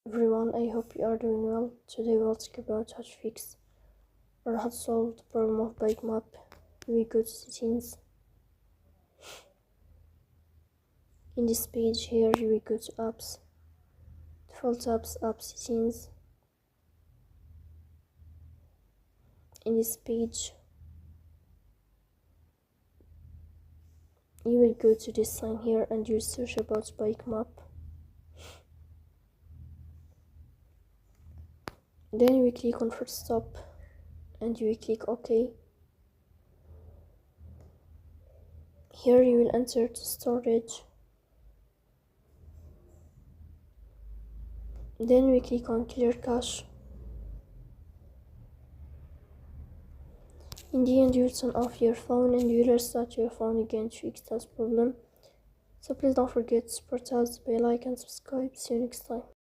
Everyone, I hope you are doing well. Today we'll talk about how to fix or how to solve the problem of BikeMap. We go to settings. In this page here, we go to apps, default apps, app settings. In this page, you will go to this sign here and you search about BikeMap. Then we click on first stop and you will click OK. Here you will enter to storage. Then we click on clear cache. In the end, you will turn off your phone and you will restart your phone again to fix that problem. So please don't forget to support us by like and subscribe. See you next time.